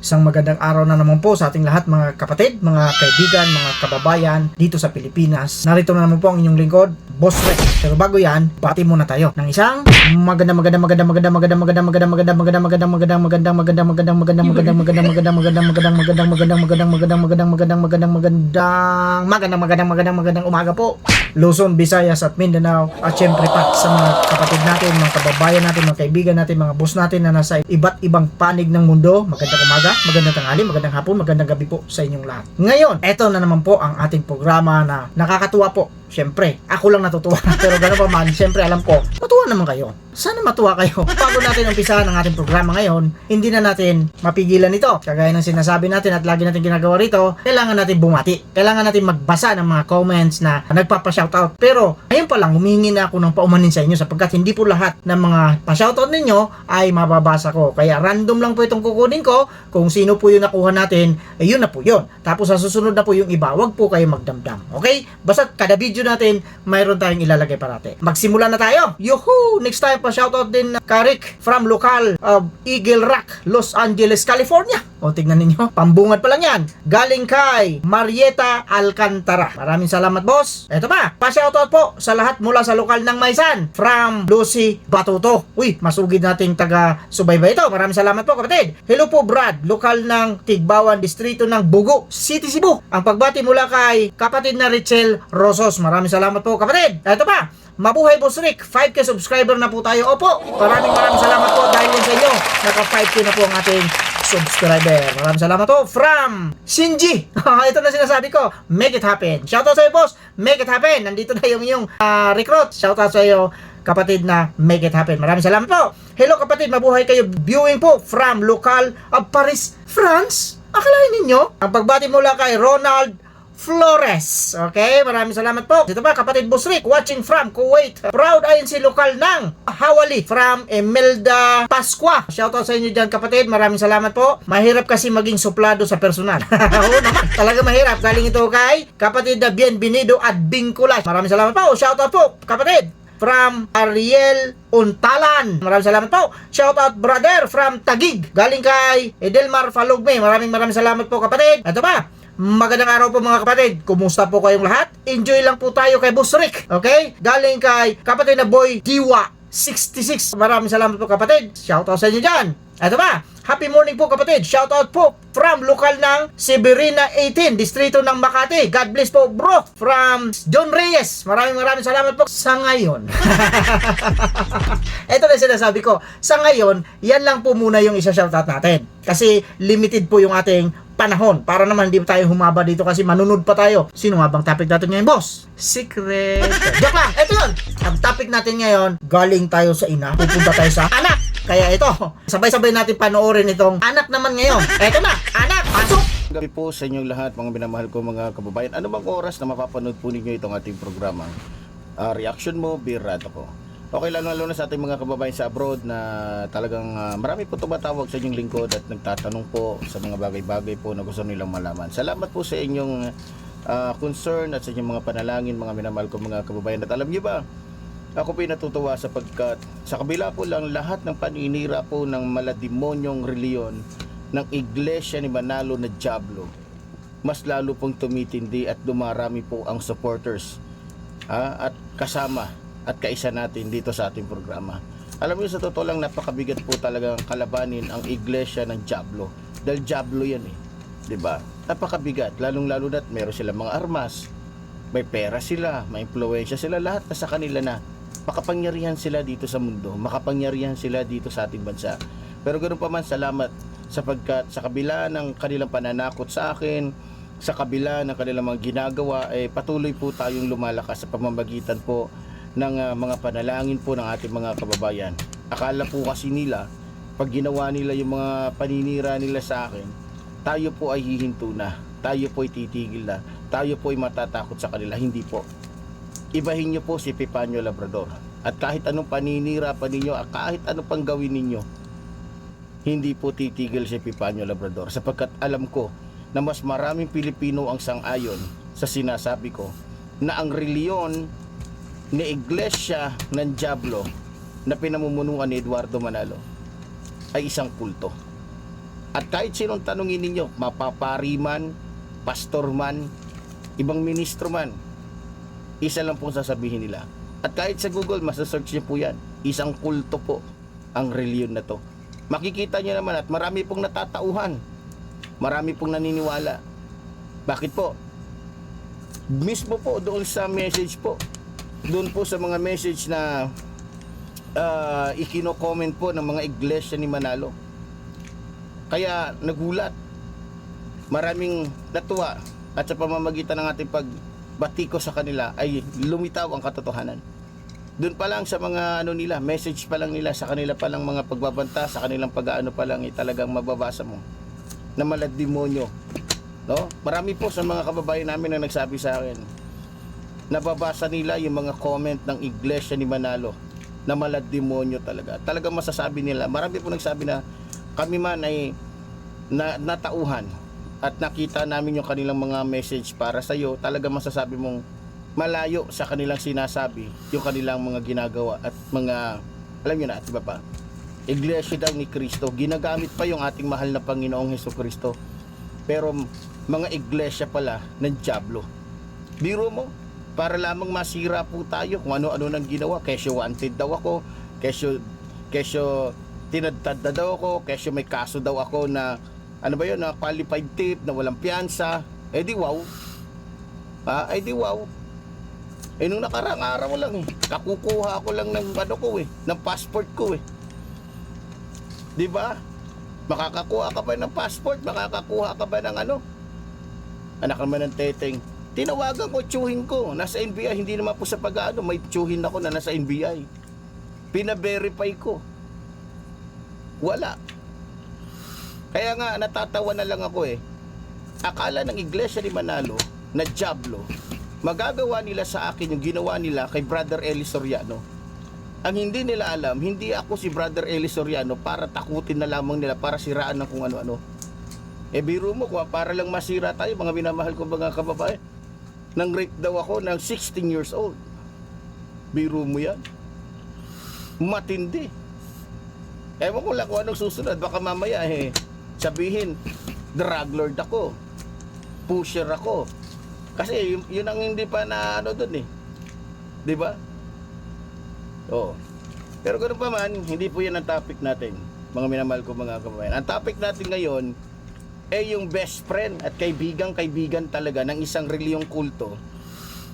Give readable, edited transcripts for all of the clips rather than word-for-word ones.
Isang magandang araw na naman po sa ating lahat mga kapatid, mga kaibigan, mga kababayan dito sa Pilipinas. Narito na naman po ang inyong lingkod, Boss Rex. Pero bago yan, bati muna tayo ng isang magandang umaga po. Luzon, Visayas at Mindanao at syempre pa sa mga kapatid natin, mga kababayan natin, mga kaibigan natin, mga boss natin na nasa iba't ibang panig ng mundo. Magandang umaga, magandang tanghali, magandang hapon, magandang gabi po sa inyong lahat. Ngayon, eto na naman po ang ating programa na nakakatuwa po. Siyempre, ako lang natutuwa. Pero gano'n pa man, siyempre alam ko, matuwa naman kayo. Sana matuwa kayo. Bago natin umpisahan ang ating programa ngayon, hindi na natin mapigilan ito. Kagaya ng sinasabi natin at lagi natin ginagawa rito, kailangan natin bumati. Kailangan natin magbasa ng mga comments na nagpapa-shoutout. Pero, ngayon pa lang, humingi na ako ng paumanin sa inyo sapagkat hindi po lahat ng mga pa-shoutout ninyo ay mababasa ko. Kaya random lang po itong kukunin ko. Kung sino po yung nakuha natin, yun na po yun. Tapos sa susunod na po yung iba, wag po kayo magdamdam. Okay? Basta kada video natin, mayroon tayong ilalagay parate. Magsimula na tayo. Yuhu! Next time pa shoutout din Karik from local of Eagle Rock, Los Angeles, California. O tignan ninyo, pambungad pa lang yan. Galing kay Marieta Alcantara. Maraming salamat boss. Eto pa, pa-shoutout po sa lahat mula sa lokal ng Maisan from Lucy Batuto. Uy, masugid nating taga-subaybay ito. Maraming salamat po kapatid. Hello po Brad, lokal ng Tigbawan, distrito ng Bugo, City, Cebu. Ang pagbati mula kay kapatid na Richel Rosos. Maraming salamat po kapatid. Eto pa, mabuhay Boss Rick, 5K subscriber na po tayo. Opo, maraming salamat po dahil din sa inyo. Naka 5K na po ang ating subscriber. Maraming salamat po from Shinji. Ito na sinasabi ko, make it happen. Shoutout sa iyo boss, make it happen. Nandito na yung recruit. Shoutout sa iyo kapatid na make it happen. Maraming salamat po. Hello kapatid, mabuhay kayo. Viewing po from local of Paris, France. Akalain ninyo, ang pagbati mula kay Ronald Flores. Okay, maraming salamat po. Dito pa, kapatid Boss Rick, watching from Kuwait. Proud INC lokal ng Hawali from Emelda Pasqua. Shoutout sa inyo dyan kapatid, maraming salamat po. Mahirap kasi maging suplado sa personal. Oo naman, talaga mahirap. Galing ito kay kapatid na Bienvenido at Bingkulay. Maraming salamat po. Shoutout po kapatid from Ariel Untalan. Maraming salamat po. Shoutout brother from Tagig. Galing kay Edelmar Falugme. Maraming salamat po kapatid. Ito pa, magandang araw po mga kapatid. Kumusta po kayong lahat? Enjoy lang po tayo kay Boss Rick. Okay? Galing kay kapatid na Boy Diwa 66. Maraming salamat po kapatid. Shoutout sa inyo dyan. Ito ba? Happy morning po kapatid. Shoutout po from lokal ng Severina 18, distrito ng Makati. God bless po bro. From John Reyes. Maraming salamat po sa ngayon. Ito na sinasabi ko. Sa ngayon, yan lang po muna yung isa-shoutout natin. Kasi limited po yung ating panahon. Para naman hindi tayo humaba dito kasi manunod pa tayo. Sino nga bang topic natin ngayon, boss? Secret. Joke lang. Ito yun. Ang topic natin ngayon, galing tayo sa ina. Pupunta tayo sa anak. Kaya ito, sabay-sabay natin panoorin itong anak naman ngayon. Ito na, anak, pasok! Gabi po sa inyong lahat, mga minamahal ko mga kababayan. Ano bang oras na mapapanood po ninyo itong ating programa? Reaction mo, birad ako. Okay, lalo na sa ating mga kababayan sa abroad na talagang marami po tumatawag sa inyong lingkod at nagtatanong po sa mga bagay-bagay po na gusto nilang malaman. Salamat po sa inyong concern at sa inyong mga panalangin, mga minamahal ko mga kababayan. At alam niyo ba, ako po natutuwa sapagkat sa kabila po lang lahat ng paninira po ng malademonyong reliyon ng Iglesia ni Manalo na Diablo, mas lalo pong tumitindi at dumarami po ang supporters at kasama at kaisa natin dito sa ating programa. Alam niyo sa totoo lang napakabigat po talagang kalabanin ang Iglesia ng Diablo. Dahil Diablo yan eh. 'Di ba? Napakabigat, lalong-lalo na't meron silang mga armas, may pera sila, may impluwensya sila, lahat na sa kanila na. Makapangyarihan sila dito sa mundo, makapangyarihan sila dito sa ating bansa. Pero ganoon pa man, salamat sapagkat sa kabila ng kanilang pananakot sa akin, sa kabila ng kanilang mga ginagawa, patuloy po tayong lumalakas sa pamamagitan po ng mga panalangin po ng ating mga kababayan. Akala po kasi nila, pag ginawa nila yung mga paninira nila sa akin, tayo po ay hihinto na, tayo po ay titigil na, tayo po ay matatakot sa kanila. Hindi po. Ibahin nyo po si Epifanio Labrador. At kahit anong paninira pa ninyo, at kahit anong pang gawin ninyo, hindi po titigil si Epifanio Labrador. Sapagkat alam ko na mas maraming Pilipino ang sang-ayon sa sinasabi ko na ang reliyon ni Iglesia ng Diablo na pinamumunuan ni Eduardo Manalo ay isang kulto. At kahit sinong tanungin ninyo, mapapari man, pastor man, ibang ministro man, isa lang pong sasabihin nila. At kahit sa Google, masasearch niyo po yan. Isang kulto po ang reliyon na to. Makikita niyo naman at marami pong natatauhan. Marami pong naniniwala. Bakit po? Mismo po doon sa message po. Doon po sa mga message na ikino-comment po ng mga iglesia ni Manalo. Kaya nagulat. Maraming natuwa at sa pamamagitan ng ating pagbati ko sa kanila ay lumitaw ang katotohanan. Doon pa lang sa mga nila, message pa lang nila, sa kanila pa lang mga pagbabanta, sa kanilang pag-aano pa lang, talagang mababasa mo na malademonyo. No? Marami po sa mga kababayan namin na nagsabi sa akin, nababasa nila yung mga comment ng iglesia ni Manalo na malademonyo talaga. Talagang masasabi nila, marami po nagsabi na kami man ay natauhan at nakita namin yung kanilang mga message para sa iyo, talaga masasabi mong malayo sa kanilang sinasabi yung kanilang mga ginagawa at mga, alam nyo na, at iba pa, iglesia daw ni Kristo, ginagamit pa yung ating mahal na Panginoong Hesukristo, pero mga iglesia pala ng dyablo. Biro mo, para lamang masira po tayo kung ano-ano nang ginawa. Kesyo wanted daw ako, kesyo tinadtad na daw ako, kesyo may kaso daw ako na ano ba yun, na qualified tip, na walang piyansa. Eh di wow. Eh di wow. Eh nung nakarang araw lang kakukuha ko lang ng ng passport ko eh. Di ba? Makakakuha ka ba ng passport? Makakakuha ka ba ng anak naman ng teteng. Tinawagan ko, tsuhin ko. Nasa NBI, hindi naman po sa pag-ano, may tsuhin ako na nasa NBI. Pina-verify ko. Wala. Kaya nga, natatawa na lang ako eh. Akala ng iglesia ni Manalo na dyablo, magagawa nila sa akin yung ginawa nila kay Brother Eli Soriano. Ang hindi nila alam, hindi ako si Brother Eli Soriano para takutin na lamang nila, para siraan ng kung ano-ano. Eh biro mo, para lang masira tayo, mga minamahal ko mga kababayan. Nang rape daw ako ng 16 years old. Biro mo yan. Matindi. Ewan ko lang kung anong susunod. Baka mamaya sabihin, drug lord ako, pusher ako. Kasi yun ang hindi pa na doon eh. Di ba? Oo. Pero ganoon pa man, hindi po yan ang topic natin, mga minamahal ko mga kababayan. Ang topic natin ngayon ay yung best friend at kaibigan talaga ng isang reliyong kulto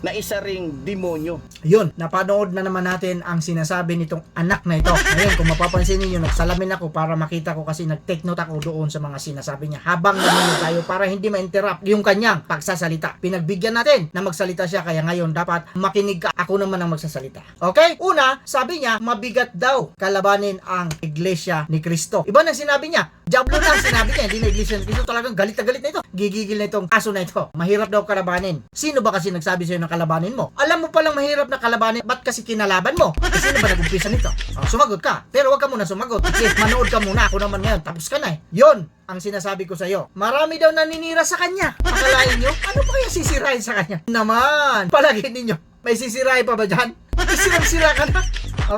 na isa ring demonyo. Yun, napanood na naman natin ang sinasabi nitong anak na ito. Ngayon, kung mapapansin niyo, nagsalamin ako para makita ko kasi nag-take note ako doon sa mga sinasabi niya. Habang naman tayo para hindi ma-interrupt yung kanyang pagsasalita. Pinagbigyan natin na magsalita siya, kaya ngayon dapat makinig ka. Ako naman ang magsasalita. Okay? Una, sabi niya, mabigat daw kalabanin ang iglesia ni Kristo. Iba na sinabi niya. Diablo na ang sinabi niya, hindi na iglesia ni Kristo. Talagang galit na galit na ito. Gigigil na itong aso na ito. Mahirap daw kalabanin. Sino ba kasi nagsabi sa'yo na kalabanin mo? Alam mo palang mahirap na kalabanin, ba't kasi kinalaban mo? Sino ba nag-umpisa nito? Sumagot ka. Pero wag ka muna sumagot. Kasi manood ka muna. Ako naman ngayon, tapos ka na eh. Yun ang sinasabi ko sa'yo. Marami daw naninira sa kanya. Akalain nyo, ano pa kaya sisirain sa kanya? Naman, palagi ninyo, may sisirain pa ba dyan? Sirang-sira ka na.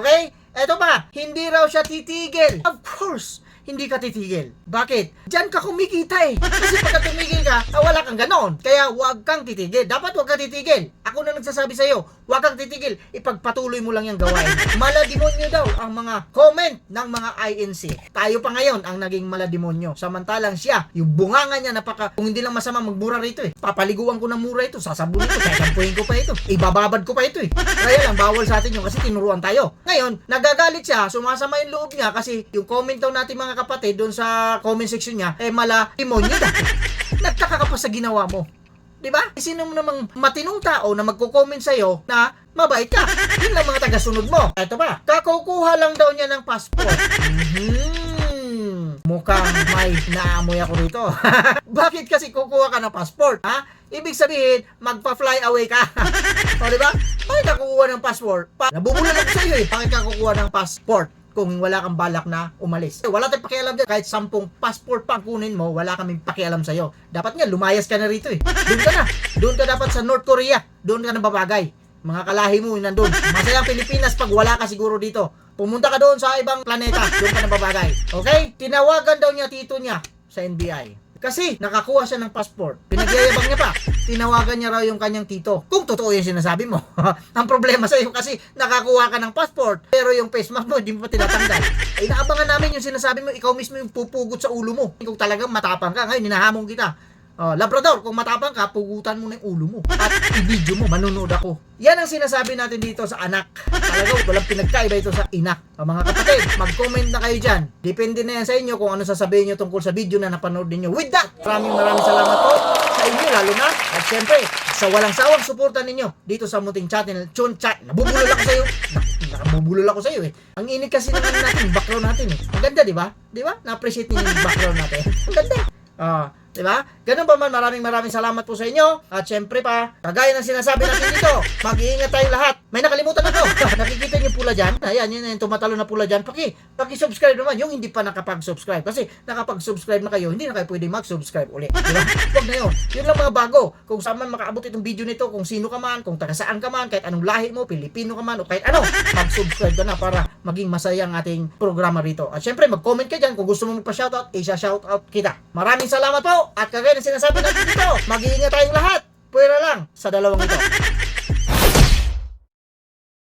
Okay? Eto pa, hindi raw siya titigil. Of course, hindi ka titigil. Bakit? Diyan ka kumikita eh. Kasi pagka tumigil ka, wala kang ganon. Kaya huwag kang titigil. Dapat huwag kang titigil. Ako na nagsasabi sa'yo, huwag kang titigil. Ipagpatuloy mo lang yung gawain. Malademonyo daw ang mga comment ng mga INC. Tayo pa ngayon ang naging malademonyo. Samantalang siya, yung bunganga niya kung hindi lang masama magmura rito eh. Papaliguan ko ng mura ito, sasabunin ko, sasampuhin ko pa ito. Ibababad ko pa ito eh. Kaya lang, bawal sa atin yun kasi tinuruan tayo. Ngayon, nagagalit siya, sumasama yung loob niya kasi yung comment daw natin mga kapatid doon sa comment section niya, mala demonyo dahil. Nagtaka ka pa sa ginawa mo. Diba? Sino namang matinong tao na magko-comment sa'yo na mabait ka? Yun lang mga tagasunod mo. Ito ba? Kakukuha lang daw niya ng passport. Mukhang may naamoy ako rito. Bakit kasi kukuha ka ng passport? Ha? Ibig sabihin, magpa-fly away ka. O diba? Bakit ka kukuha ng passport? Nabubulol ako sa'yo eh. Bakit ka kukuha ng passport kung wala kang balak na umalis? Wala tayong pakialam dyan. Kahit 10 passport pang kunin mo, wala kaming pakialam sa'yo. Dapat nga, lumayas ka na rito eh. Doon ka na. Doon ka dapat sa North Korea. Doon ka na babagay. Mga kalahi mo nandun. Masayang Pilipinas pag wala ka siguro dito. Pumunta ka doon sa ibang planeta. Doon ka na babagay. Okay? Tinawagan daw niya tito niya sa NBI. Kasi nakakuha siya ng passport. Pinagyayabang niya pa. Tinawagan niya raw yung kanyang tito. Kung totoo yung sinasabi mo. Ang problema sa iyo kasi nakakuha ka ng passport, pero yung face mask mo hindi mo pa tinatanggal. Ay naabangan namin yung sinasabi mo, ikaw mismo yung pupugot sa ulo mo. Kung talagang matapang ka, ngayon hinahamon kita. Labrador, kung matapang ka, pugutan mo na yung ulo mo. At i-video mo, manunood ako. Yan ang sinasabi natin dito sa anak. Talaga, walang pinagkaiba ito sa ina. Mga kapatid, mag-comment na kayo dyan. Depende na yan sa inyo kung ano sasabihin nyo tungkol sa video na napanood ninyo. With that, maraming salamat po sa inyo, lalo na. At syempre, sa walang sawang suporta ninyo dito sa Munting Channel, Chun Chat. Nabubulol ako sa iyo. Nakabubulol ako sa iyo eh. Ang init kasi ng ano natin, background natin eh. Ang ganda, di ba? Di ba? Na-appreciate niyo yung background natin. Ang ganda. Diba? Ganun pa man, maraming salamat po sa inyo. At syempre pa, kagaya ng sinasabi natin dito, mag-iingat tayong lahat. May nakalimutan ako. Nakikita niyo pula dyan? Ayan, yun yung tumatalo na pula dyan. Paki-subscribe naman yung hindi pa nakapag-subscribe. Kasi nakapag-subscribe na kayo, hindi na kayo pwede mag-subscribe ulit. Diba? Huwag na yun. Yun lang mga bago. Kung saan man makaabot itong video nito, kung sino ka man, kung taga saan ka man, kahit anong lahi mo, Pilipino ka man, o kahit ano, mag-subscribe ka na para maging masaya ang ating programa rito. At syempre, mag-comment ka dyan. Kung gusto mo magpa-shoutout, isa-shoutout kita. Maraming salamat po. At kagaya ng sinasabi natin dito, mag-iingat tayong lahat. Pwera lang sa dalawang ito.